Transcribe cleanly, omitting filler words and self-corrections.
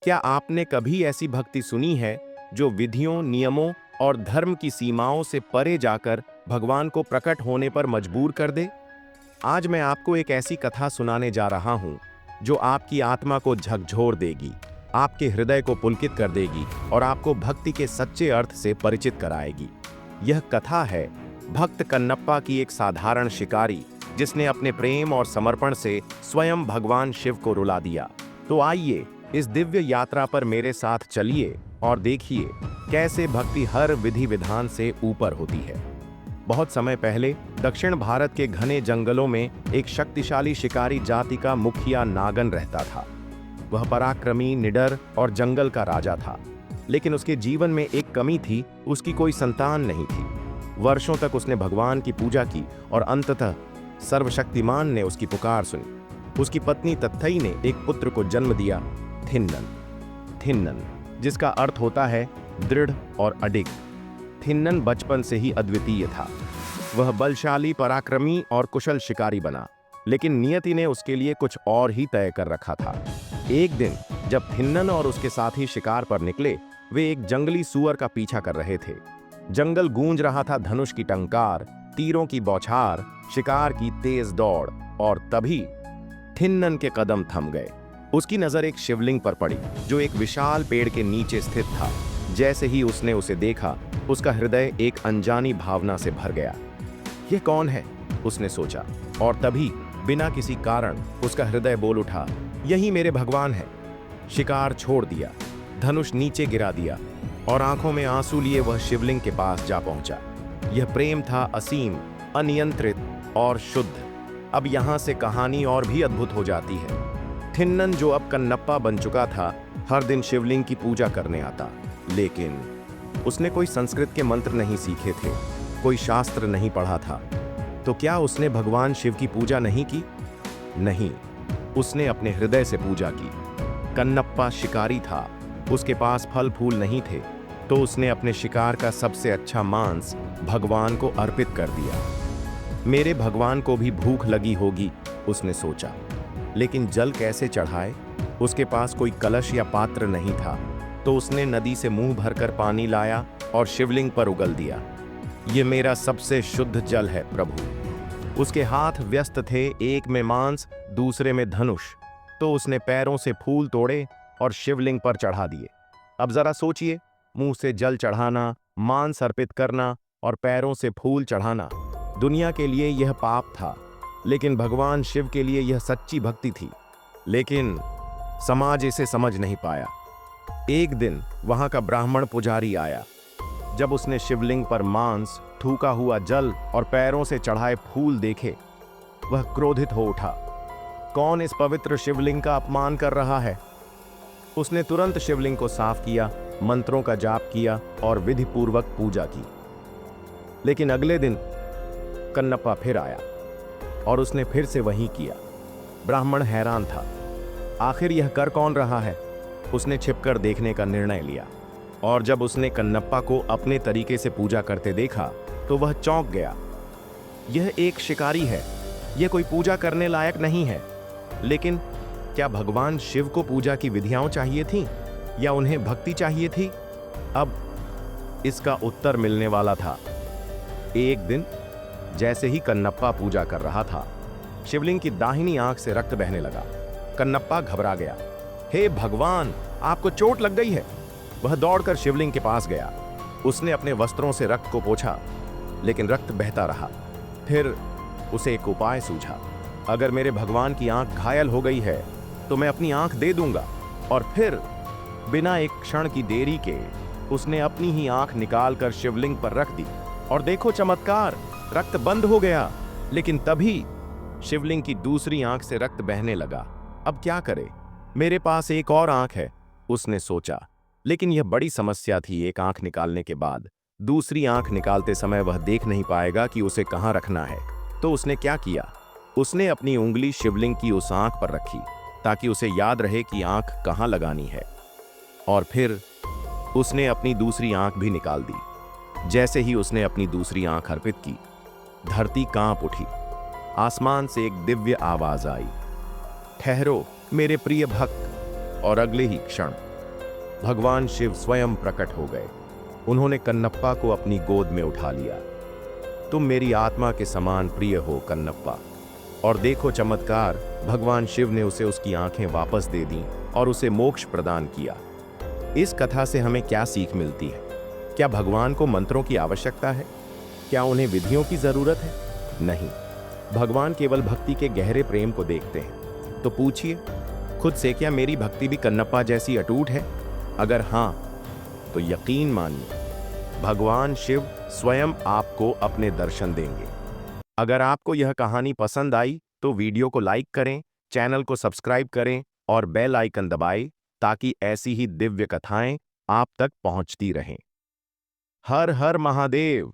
क्या आपने कभी ऐसी भक्ति सुनी है जो विधियों, नियमों और धर्म की सीमाओं से परे जाकर भगवान को प्रकट होने पर मजबूर कर दे? आज मैं आपको एक ऐसी कथा सुनाने जा रहा हूं जो आपकी आत्मा को झकझोर देगी, आपके हृदय को पुलकित कर देगी और आपको भक्ति के सच्चे अर्थ से परिचित कराएगी। यह कथा है भक्त कन्नप्पा की एक साधारण शिकारी जिसने अपने प्रेम और समर्पण से स्वयं भगवान शिव को रुला दिया। तो आइए इस दिव्य यात्रा पर मेरे साथ चलिए और देखिए कैसे भक्ति हर विधि विधान से ऊपर होती है। बहुत समय पहले दक्षिण भारत के घने जंगलों में एक शक्तिशाली शिकारी जाति का मुखिया नागन रहता था। वह पराक्रमी, निडर और जंगल का राजा था, लेकिन उसके जीवन में एक कमी थी, उसकी कोई संतान नहीं थी। वर्षों तक उसने भगवान की पूजा की और अंततः सर्वशक्तिमान ने उसकी पुकार सुनी। उसकी पत्नी तत्थई ने एक पुत्र को जन्म दिया, थिन्नन। थिन्नन जिसका अर्थ होता है दृढ़ और अडिग। थिन्नन बचपन से ही अद्वितीय था। वह बलशाली, पराक्रमी और कुशल शिकारी बना, लेकिन नियति ने उसके लिए कुछ और ही तय कर रखा था। एक दिन जब थिन्नन और उसके साथी शिकार पर निकले, वे एक जंगली सूअर का पीछा कर रहे थे। जंगल गूंज रहा था धनुष की टंकार, तीरों की बौछार, शिकार की तेज दौड़, और तभी थिन्नन के कदम थम गए। उसकी नजर एक शिवलिंग पर पड़ी जो एक विशाल पेड़ के नीचे स्थित था। जैसे ही उसने उसे देखा, उसका हृदय एक अनजानी भावना से भर गया। यह कौन है? उसने सोचा, और तभी बिना किसी कारण उसका हृदय बोल उठा, यही मेरे भगवान है। शिकार छोड़ दिया, धनुष नीचे गिरा दिया और आंखों में आंसू लिए वह शिवलिंग के पास जा पहुंचा। यह प्रेम था असीम, अनियंत्रित और शुद्ध। अब यहां से कहानी और भी अद्भुत हो जाती है। थिन्नन, जो अब कन्नप्पा बन चुका था, हर दिन शिवलिंग की पूजा करने आता, लेकिन उसने कोई संस्कृत के मंत्र नहीं सीखे थे, कोई शास्त्र नहीं पढ़ा था। तो क्या उसने भगवान शिव की पूजा नहीं की? नहीं, उसने अपने हृदय से पूजा की। कन्नप्पा शिकारी था, उसके पास फल फूल नहीं थे, तो उसने अपने शिकार का सबसे अच्छा मांस भगवान को अर्पित कर दिया। मेरे भगवान को भी भूख लगी होगी, उसने सोचा, लेकिन जल कैसे चढ़ाए? उसके पास कोई कलश या पात्र नहीं था, तो उसने नदी से मुंह भरकर पानी लाया और शिवलिंग पर उगल दिया। ये मेरा सबसे शुद्ध जल है प्रभु। उसके हाथ व्यस्त थे, एक में मांस, दूसरे में धनुष, तो उसने पैरों से फूल तोड़े और शिवलिंग पर चढ़ा दिए। अब जरा सोचिए, मुंह से जल चढ़ाना, मांस अर्पित करना और पैरों से फूल चढ़ाना। दुनिया के लिए यह पाप था, लेकिन भगवान शिव के लिए यह सच्ची भक्ति थी। लेकिन समाज इसे समझ नहीं पाया। एक दिन वहां का ब्राह्मण पुजारी आया। जब उसने शिवलिंग पर मांस, थूका हुआ जल और पैरों से चढ़ाए फूल देखे, वह क्रोधित हो उठा। कौन इस पवित्र शिवलिंग का अपमान कर रहा है? उसने तुरंत शिवलिंग को साफ किया, मंत्रों का जाप किया और विधि पूर्वक पूजा की। लेकिन अगले दिन कन्नप्पा फिर आया और उसने फिर से वही किया। ब्राह्मण हैरान था, आखिर यह कर कौन रहा है? उसने छिपकर देखने का निर्णय लिया, और जब उसने कन्नप्पा को अपने तरीके से पूजा करते देखा तो वह चौंक गया। यह एक शिकारी है, यह कोई पूजा करने लायक नहीं है। लेकिन क्या भगवान शिव को पूजा की विधियां चाहिए थीं या उन्हें भक्ति चाहिए थी? अब इसका उत्तर मिलने वाला था। एक दिन जैसे ही कन्नप्पा पूजा कर रहा था, शिवलिंग की दाहिनी आंख से रक्त बहने लगा। कन्नप्पा घबरा गया। हे भगवान, आपको चोट लग गई है। वह दौड़कर शिवलिंग के पास गया। उसने अपने वस्त्रों से रक्त को पोंछा, लेकिन रक्त बहता रहा। फिर उसे एक उपाय सूझा। अगर मेरे भगवान की आंख घायल हो गई है तो मैं अपनी आंख दे दूंगा। और फिर बिना एक क्षण की देरी के उसने अपनी ही आंख निकालकर शिवलिंग पर रख दी। और देखो चमत्कार, रक्त बंद हो गया। लेकिन तभी शिवलिंग की दूसरी आंख से रक्त बहने लगा। अब क्या करे? मेरे पास एक और आंख है, उसने सोचा। लेकिन यह बड़ी समस्या थी। एक आंख निकालने के बाद दूसरी आंख निकालते समय वह देख नहीं पाएगा कि उसे कहां रखना है। तो उसने क्या किया? उसने अपनी उंगली शिवलिंग की उस आंख पर रखी ताकि उसे याद रहे कि आंख कहां लगानी है। और फिर उसने अपनी दूसरी आंख भी निकाल दी। जैसे ही उसने अपनी दूसरी आंख अर्पित की, धरती कांप उठी। आसमान से एक दिव्य आवाज आई, ठहरो मेरे प्रिय भक्त। और अगले ही क्षण भगवान शिव स्वयं प्रकट हो गए। उन्होंने कन्नप्पा को अपनी गोद में उठा लिया। तुम मेरी आत्मा के समान प्रिय हो कन्नप्पा। और देखो चमत्कार, भगवान शिव ने उसे उसकी आंखें वापस दे दी और उसे मोक्ष प्रदान किया। इस कथा से हमें क्या सीख मिलती है? क्या भगवान को मंत्रों की आवश्यकता है? क्या उन्हें विधियों की जरूरत है? नहीं, भगवान केवल भक्ति के गहरे प्रेम को देखते हैं। तो पूछिए खुद से, क्या मेरी भक्ति भी कन्नप्पा जैसी अटूट है? अगर हां, तो यकीन मानिए, भगवान शिव स्वयं आपको अपने दर्शन देंगे। अगर आपको यह कहानी पसंद आई तो वीडियो को लाइक करें, चैनल को सब्सक्राइब करें और बेल आइकन दबाएं ताकि ऐसी ही दिव्य कथाएं आप तक पहुंचती रहें। हर हर महादेव।